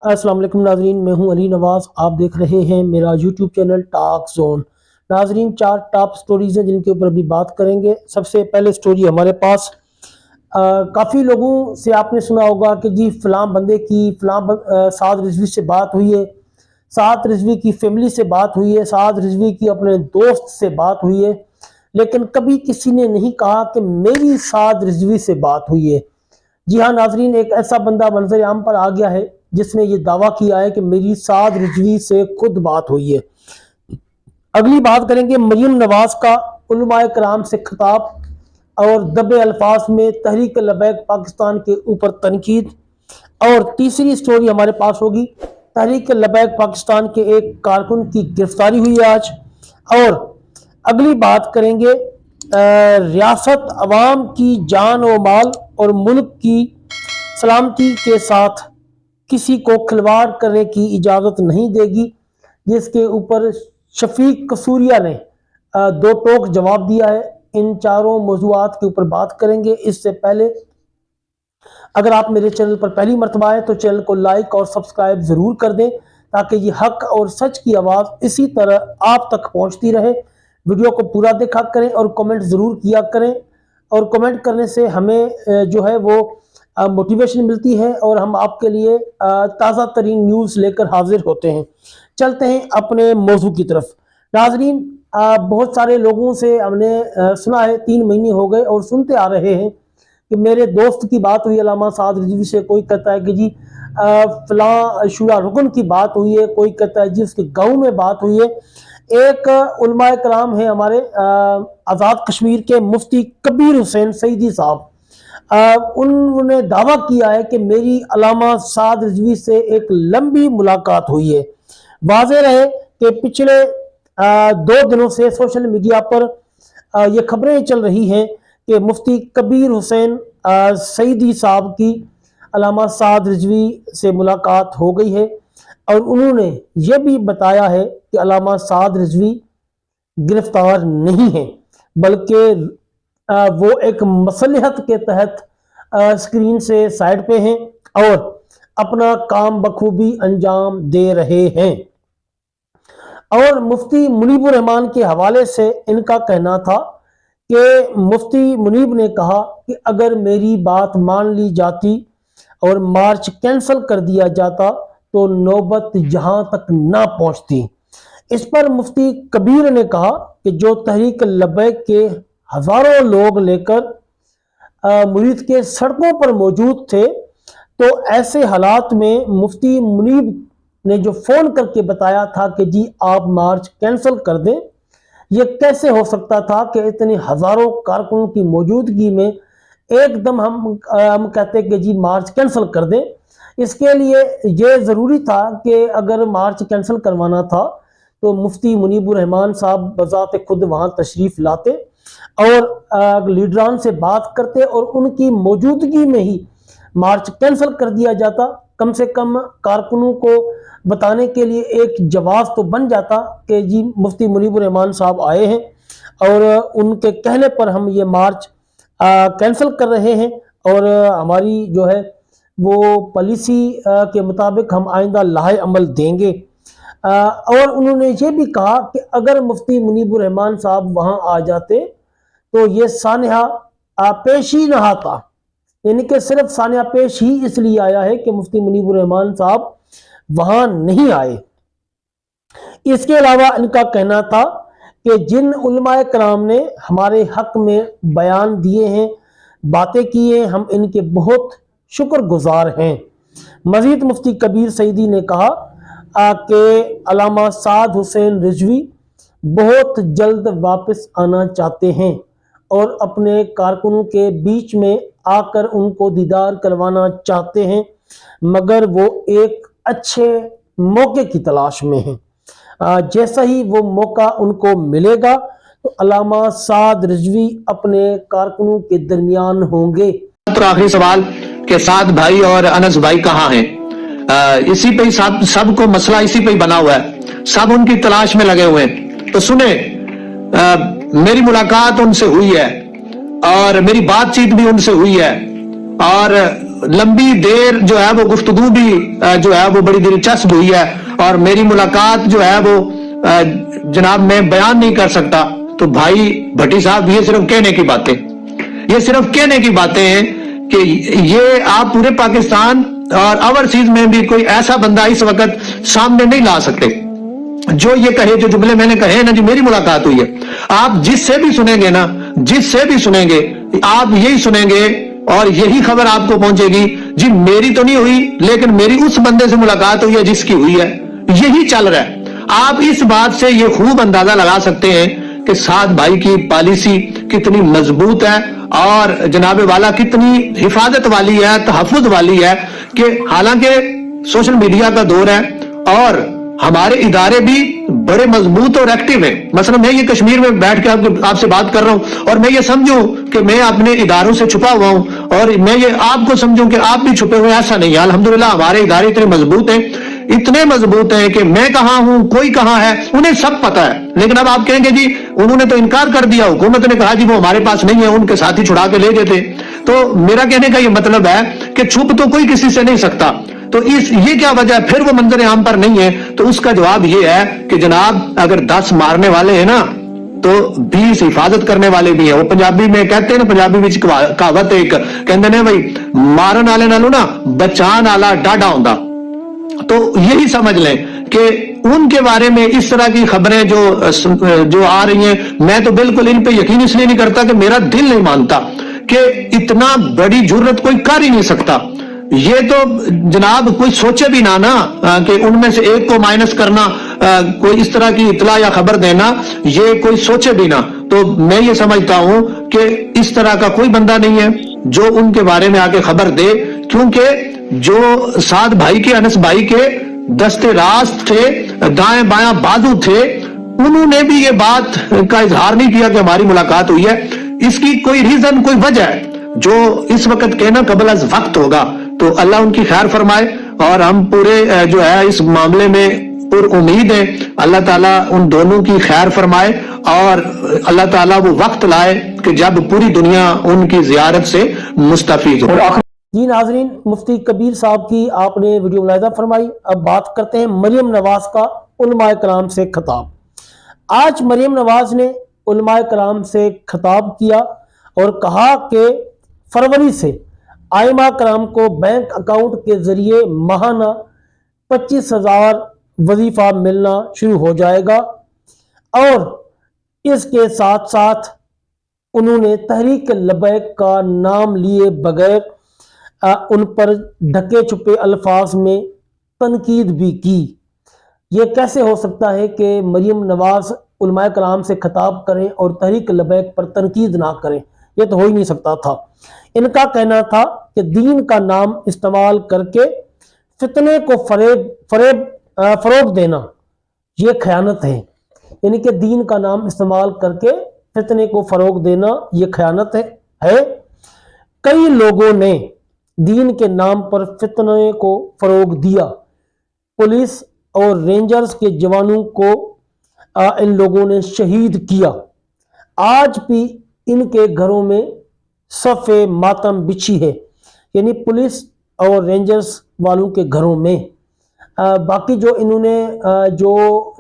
अस्सलाम वालेकुम नाजरीन, मैं हूं अली नवाज। आप देख रहे हैं मेरा यूट्यूब चैनल टॉक जोन। नाजरीन, 4 टॉप स्टोरीज हैं जिनके ऊपर अभी बात करेंगे। सबसे पहले स्टोरी हमारे पास काफ़ी लोगों से आपने सुना होगा कि जी फ़लाँ बंदे की साद रिजवी से बात हुई है, साद रिजवी की फैमिली से बात हुई है, साद रिजवी की अपने दोस्त से बात हुई है, लेकिन कभी किसी ने नहीं कहा कि मेरी साद रिजवी से बात हुई है। जी हाँ नाजरीन, एक ऐसा बंदा मंजर आम पर आ गया है जिसने ये दावा किया है कि मेरी साद रिजवी से खुद बात हुई है। अगली बात करेंगे मरियम नवाज का उलमाए कराम से खिताब और दबे अल्फाज में तहरीक लबैक पाकिस्तान के ऊपर तनकीद। और तीसरी स्टोरी हमारे पास होगी तहरीक लबैक पाकिस्तान के एक कारकुन की गिरफ्तारी हुई आज। और अगली बात करेंगे रियासत अवाम की जान व माल और मुल्क की सलामती के साथ किसी को खिलवाड़ करने की इजाज़त नहीं देगी, जिसके ऊपर शफीक कसूरिया ने दो टोक जवाब दिया है। इन चारों मौज़ूआत के ऊपर बात करेंगे। इससे पहले अगर आप मेरे चैनल पर पहली मर्तबा आए तो चैनल को लाइक और सब्सक्राइब ज़रूर कर दें ताकि ये हक और सच की आवाज़ इसी तरह आप तक पहुँचती रहे। वीडियो को पूरा देखा करें और कमेंट ज़रूर किया करें, और कमेंट करने से हमें जो है वो मोटिवेशन मिलती है और हम आपके लिए ताज़ा तरीन न्यूज़ लेकर हाजिर होते हैं। चलते हैं अपने मौजू की तरफ। नाजरीन, बहुत सारे लोगों से हमने सुना है, 3 महीने हो गए और सुनते आ रहे हैं कि मेरे दोस्त की बात हुई अल्लामा साद रिजवी से, कोई कहता है कि जी फलां शुरा रुकन की बात हुई है, कोई कहता है जी उसके गाँव में बात हुई है। एक उलमाए कराम है हमारे आज़ाद कश्मीर के मुफ्ती कबीर हुसैन सईदी साहब, उन्होंने दावा किया है कि मेरी अल्लामा साद रिजवी से एक लंबी मुलाकात हुई है। वाज़ेह रहे कि पिछले 2 दिनों से सोशल मीडिया पर ये खबरें चल रही हैं कि मुफ्ती कबीर हुसैन सईदी साहब की अल्लामा साद रिजवी से मुलाकात हो गई है, और उन्होंने ये भी बताया है कि अल्लामा साद रिजवी गिरफ्तार नहीं है, बल्कि वो एक मसलहत के तहत स्क्रीन से साइड पे हैं और अपना काम बखूबी अंजाम दे रहे हैं। और मुफ्ती मुनीबुर रहमान के हवाले से इनका कहना था कि मुफ्ती मुनीब ने कहा कि अगर मेरी बात मान ली जाती और मार्च कैंसिल कर दिया जाता तो नौबत यहाँ तक ना पहुँचती। इस पर मुफ्ती कबीर ने कहा कि जो तहरीक लबैक के हजारों लोग लेकर मुरीद के सड़कों पर मौजूद थे, तो ऐसे हालात में मुफ्ती मुनीब ने जो फ़ोन करके बताया था कि जी आप मार्च कैंसिल कर दें, ये कैसे हो सकता था कि इतने हज़ारों कारकुनों की मौजूदगी में एकदम हम कहते कि जी मार्च कैंसिल कर दें। इसके लिए ये ज़रूरी था कि अगर मार्च कैंसिल करवाना था तो मुफ्ती मुनीबुर रहमान साहब बज़ात खुद वहाँ तशरीफ़ लाते और लीडरान से बात करते और उनकी मौजूदगी में ही मार्च कैंसिल कर दिया जाता। कम से कम कारकुनों को बताने के लिए एक जवाब तो बन जाता कि जी मुफ्ती मुनीबुर रहमान साहब आए हैं और उनके कहने पर हम ये मार्च कैंसिल कर रहे हैं, और हमारी जो है वो पॉलिसी के मुताबिक हम आइंदा लाहे अमल देंगे। और उन्होंने ये भी कहा कि अगर मुफ्ती मुनीबुर रहमान साहब वहाँ आ जाते तो ये सानिया पेश ही ना आता, यानी कि सिर्फ सानिया पेश ही इसलिए आया है कि मुफ्ती मुनीबुर रहमान साहब वहाँ नहीं आए। इसके अलावा इनका कहना था कि जिन उलमाए कराम ने हमारे हक में बयान दिए हैं, बातें की हैं, हम इनके बहुत शुक्रगुजार हैं। मजीद मुफ्ती कबीर सईदी ने कहा कि अल्लामा साद हुसैन रिजवी बहुत जल्द वापस आना चाहते हैं और अपने कारकुनों के बीच में आकर उनको दीदार करवाना चाहते हैं, मगर वो एक अच्छे मौके की तलाश में हैं। जैसा ही वो मौका उनको मिलेगा तो अल्लामा साद रिजवी अपने कारकुनों के दरमियान होंगे। तो आखिरी सवाल कि साद भाई और अनस भाई कहाँ हैं? इसी पे सबको मसला इसी पे बना हुआ है, सब उनकी तलाश में लगे हुए हैं। तो सुने, मेरी मुलाकात उनसे हुई है और मेरी बातचीत भी उनसे हुई है, और लंबी देर जो है वो गुफ्तगू भी जो है वो बड़ी दिलचस्प हुई है, और मेरी मुलाकात जो है वो जनाब मैं बयान नहीं कर सकता। तो भाई भट्टी साहब, ये सिर्फ कहने की बातें, ये सिर्फ कहने की बातें हैं कि ये आप पूरे पाकिस्तान और ओवरसीज में भी कोई ऐसा बंदा इस वक्त सामने नहीं ला सकते जो ये कहे, जो जुमले मैंने कहे ना, जी मेरी मुलाकात हुई है। आप जिससे भी सुनेंगे ना, जिससे भी सुनेंगे, आप यही सुनेंगे और यही खबर आपको पहुंचेगी, जी मेरी तो नहीं हुई लेकिन मेरी उस बंदे से मुलाकात हुई है जिसकी हुई है। यही चल रहा है। आप इस बात से ये खूब अंदाजा लगा सकते हैं कि साद भाई की पॉलिसी कितनी मजबूत है और जनाबे वाला कितनी हिफाजत वाली है, तहफ्फुज वाली है, कि हालांकि सोशल मीडिया का दौर है और हमारे इदारे भी बड़े मजबूत और एक्टिव हैं। मसलन मैं ये कश्मीर में बैठ के आपसे बात कर रहा हूं और मैं ये समझूं कि मैं अपने इदारों से छुपा हुआ हूं और मैं ये आपको समझूं कि आप भी छुपे हुए, ऐसा नहीं है। अल्हम्दुलिल्लाह हमारे इदारे इतने मजबूत हैं, इतने मजबूत हैं कि मैं कहां हूं, कोई कहां है, उन्हें सब पता है। लेकिन अब आप कहेंगे जी उन्होंने तो इनकार कर दिया, हुकूमत ने कहा जी वो हमारे पास नहीं है, उनके साथी छुड़ा के ले गए थे। तो मेरा कहने का ये मतलब है कि छुप तो कोई किसी से नहीं सकता। तो ये क्या वजह है फिर वो मंजर आम पर नहीं है? तो उसका जवाब ये है कि जनाब अगर 10 मारने वाले हैं ना तो 20 हिफाजत करने वाले भी हैं। वो पंजाबी में कहते हैं ना, पंजाबी में कहावत एक कहते ने भाई मारन वाले नालों ना बचान वाला डाडा होंदा। तो यही समझ लें कि उनके बारे में इस तरह की खबरें जो आ रही हैं, मैं तो बिल्कुल इन पे यकीन इसलिए नहीं करता कि मेरा दिल नहीं मानता कि इतना बड़ी जुर्रत कोई कर ही नहीं सकता। ये तो जनाब कोई सोचे भी ना कि उनमें से एक को माइनस करना, कोई इस तरह की इतला या खबर देना, ये कोई सोचे भी ना। तो मैं ये समझता हूं कि इस तरह का कोई बंदा नहीं है जो उनके बारे में आके खबर दे, क्योंकि जो साद भाई के, अनस भाई के दस्ते रास्त थे, दाएं बायां बाजू थे, उन्होंने भी ये बात का इजहार नहीं किया कि हमारी मुलाकात हुई है। इसकी कोई रीजन, कोई वजह है जो इस वक्त कहना कबल अज वक्त होगा। तो अल्लाह उनकी खैर फरमाए और हम पूरे जो है इस मामले में पुर उम्मीद है। अल्लाह ताला उन दोनों की खैर फरमाए और अल्लाह ताला वो वक्त लाए कि जब पूरी दुनिया उनकी जियारत से मुस्तफीज हो। जी नाजरीन, मुफ्ती कबीर साहब की आपने वीडियो मुलाहिजा फरमाई। अब बात करते हैं मरियम नवाज का उलमाए कराम से खिताब। आज मरियम नवाज ने उलमाए कराम से खिताब किया और कहा कि फरवरी से आइमा कराम को बैंक अकाउंट के जरिए माहाना 25,000 वजीफा मिलना शुरू हो जाएगा और इसके साथ साथ उन्होंने तहरीक लबैक का नाम लिए बगैर उन पर ढके छुपे अल्फाज में तनकीद भी की। ये कैसे हो सकता है कि मरियम नवाज उलमाए कराम से खिताब करें और तहरीक लबैक पर तनकीद ना करें? ये तो हो ही नहीं सकता था। इनका कहना था कि दीन का नाम इस्तेमाल करके फितने को फरोग देना ये खयानत है। यानी कि दीन का नाम इस्तेमाल करके फितने को फरोग देना ये खयानत है। कई लोगों ने दीन के नाम पर फितने को फरोग दिया। पुलिस और रेंजर्स के जवानों को इन लोगों ने शहीद किया। आज भी इनके घरों में सफ़े मातम बिछी है, यानी पुलिस और रेंजर्स वालों के घरों में। बाकी जो इन्होंने जो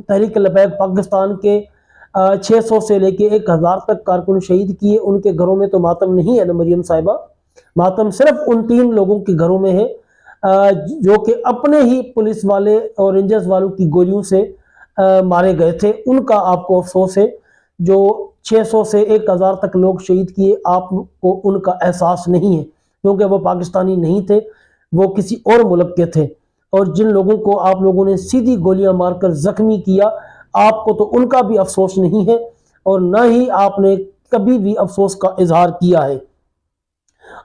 तहरीक लबैक पाकिस्तान के 600 से लेके 1000 तक कारकुन शहीद किए, उनके घरों में तो मातम नहीं है ना मरियम साहिबा। मातम सिर्फ उन 3 लोगों के घरों में है जो कि अपने ही पुलिस वाले और रेंजर्स वालों की गोलियों से मारे गए थे। उनका आपको अफसोस है। जो 600 से 1000 तक लोग शहीद किए, आपको उनका एहसास नहीं है क्योंकि वो पाकिस्तानी नहीं थे, वो किसी और मुल्क के थे। और जिन लोगों को आप लोगों ने सीधी गोलियां मारकर जख्मी किया, आपको तो उनका भी अफसोस नहीं है और ना ही आपने कभी भी अफसोस का इजहार किया है।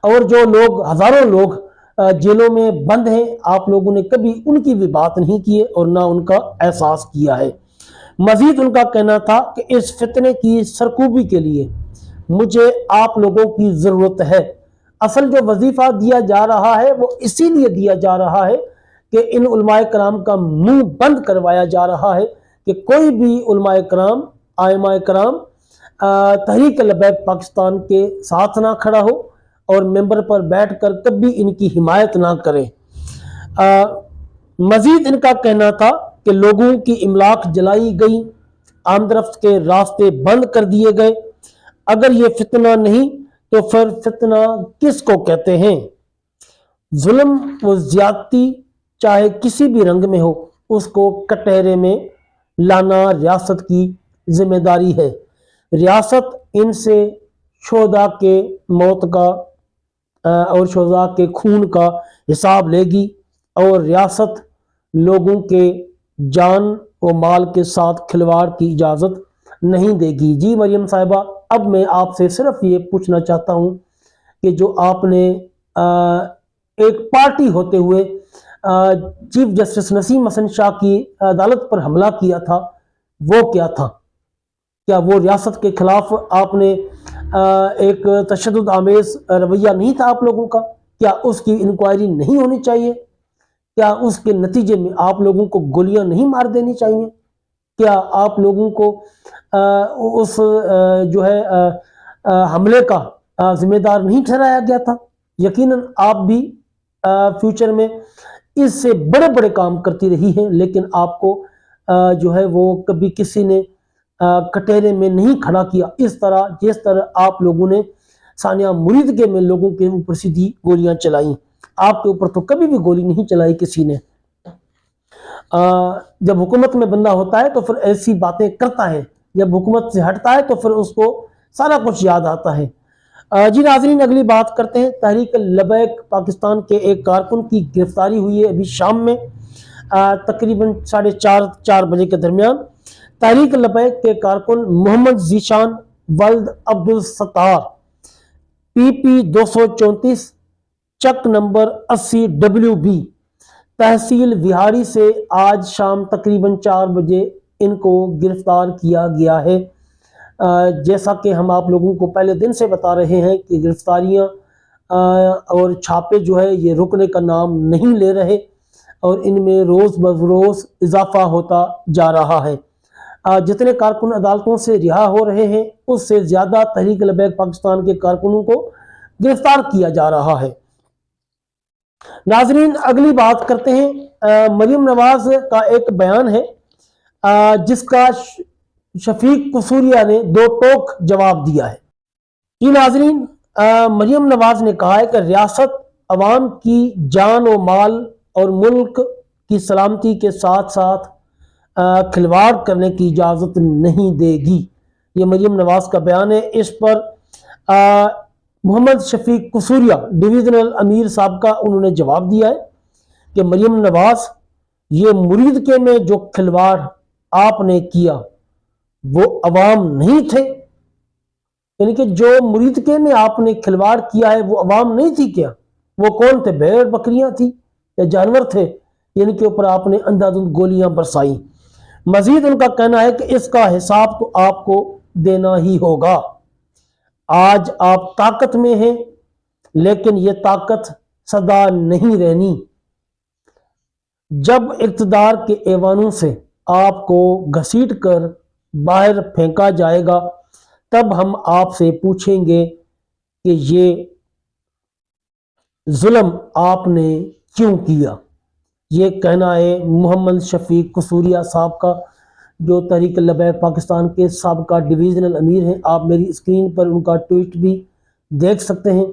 और जो लोग, हजारों लोग जेलों में बंद हैं, आप लोगों ने कभी उनकी भी बात नहीं की और ना उनका एहसास किया है। मजीद उनका कहना था कि इस फितने की सरकूबी के लिए मुझे आप लोगों की ज़रूरत है। असल जो वजीफ़ा दिया जा रहा है वो इसीलिए दिया जा रहा है कि इन उलमाए कराम का मुंह बंद करवाया जा रहा है कि कोई भी उलमाए कराम, आइमाए कराम तहरीक लबैक पाकिस्तान के साथ ना खड़ा हो اور ممبر پر بیٹھ کر کبھی ان کی حمایت نہ کریں۔ مزید ان کا کہنا تھا کہ لوگوں کی املاک جلائی گئی، آمد رفت کے راستے بند کر دیے گئے۔ اگر یہ فتنہ نہیں تو پھر فتنہ کس کو کہتے ہیں؟ ظلم و زیادتی چاہے کسی بھی رنگ میں ہو، اس کو کٹہرے میں لانا ریاست کی ذمہ داری ہے۔ ریاست ان سے شہداء کے موت کا اور شہداء کے خون کا حساب لے گی، اور ریاست لوگوں کے جان و مال کے ساتھ کھلواڑ کی اجازت نہیں دے گی۔ جی مریم صاحبہ، اب میں آپ سے صرف یہ پوچھنا چاہتا ہوں کہ جو آپ نے ایک پارٹی ہوتے ہوئے چیف جسٹس نسیم حسن شاہ کی عدالت پر حملہ کیا تھا، وہ کیا تھا؟ کیا وہ ریاست کے خلاف آپ نے ایک تشدد آمیز رویہ نہیں تھا آپ لوگوں کا؟ کیا اس کی انکوائری نہیں ہونی چاہیے؟ کیا اس کے نتیجے میں آپ لوگوں کو گولیاں نہیں مار دینی چاہیے؟ کیا آپ لوگوں کو اس جو ہے حملے کا ذمہ دار نہیں ٹھہرایا گیا تھا؟ یقیناً آپ بھی فیوچر میں اس سے بڑے بڑے کام کرتی رہی ہیں، لیکن آپ کو جو ہے وہ کبھی کسی نے کٹہرے میں نہیں کھڑا کیا، اس طرح جس طرح آپ لوگوں نے ثانیہ مرید کے میں لوگوں کے اوپر سیدھی گولیاں چلائیں۔ آپ کے اوپر تو کبھی بھی گولی نہیں چلائی کسی نے۔ جب حکومت میں بندہ ہوتا ہے تو پھر ایسی باتیں کرتا ہے، جب حکومت سے ہٹتا ہے تو پھر اس کو سارا کچھ یاد آتا ہے۔ جی ناظرین، اگلی بات کرتے ہیں۔ تحریک لبیک پاکستان کے ایک کارکن کی گرفتاری ہوئی ہے ابھی شام میں تقریباً 4:30 بجے کے درمیان۔ تحریک لبیک کے کارکن محمد ذیشان ولد عبدالستار PP 234 چک نمبر 80WB تحصیل وہاڑی سے آج شام تقریباً 4 بجے ان کو گرفتار کیا گیا ہے۔ جیسا کہ ہم آپ لوگوں کو پہلے دن سے بتا رہے ہیں کہ گرفتاریاں اور چھاپے جو ہے یہ رکنے کا نام نہیں لے رہے، اور ان میں روز بروز اضافہ ہوتا جا رہا ہے۔ جتنے کارکن عدالتوں سے رہا ہو رہے ہیں، اس سے زیادہ تحریک لبیک پاکستان کے کارکنوں کو گرفتار کیا جا رہا ہے۔ ناظرین، اگلی بات کرتے ہیں۔ مریم نواز کا ایک بیان ہے جس کا شفیق قصوریہ نے 2 ٹوک جواب دیا ہے۔ یہ ناظرین، مریم نواز نے کہا ہے کہ ریاست عوام کی جان و مال اور ملک کی سلامتی کے ساتھ ساتھ کھلواڑ کرنے کی اجازت نہیں دے گی۔ یہ مریم نواز کا بیان ہے۔ اس پر محمد شفیق قصوریہ ڈویژنل امیر صاحب کا انہوں نے جواب دیا ہے کہ مریم نواز، یہ مرید کے میں جو کھلواڑ آپ نے کیا وہ عوام نہیں تھے؟ یعنی کہ جو مرید کے میں آپ نے کھلواڑ کیا ہے وہ عوام نہیں تھی کیا؟ وہ کون تھے؟ بھیڑ بکریاں تھی یا جانور تھے؟ یعنی کہ اوپر آپ نے اندھادھند گولیاں برسائی۔ مزید ان کا کہنا ہے کہ اس کا حساب تو آپ کو دینا ہی ہوگا۔ آج آپ طاقت میں ہیں، لیکن یہ طاقت سدا نہیں رہنی۔ جب اقتدار کے ایوانوں سے آپ کو گھسیٹ کر باہر پھینکا جائے گا، تب ہم آپ سے پوچھیں گے کہ یہ ظلم آپ نے کیوں کیا۔ یہ کہنا ہے محمد شفیق قصوریہ صاحب کا، جو تحریک لبیک پاکستان کے سابقہ ڈویژنل امیر ہیں۔ آپ میری اسکرین پر ان کا ٹویٹ بھی دیکھ سکتے ہیں۔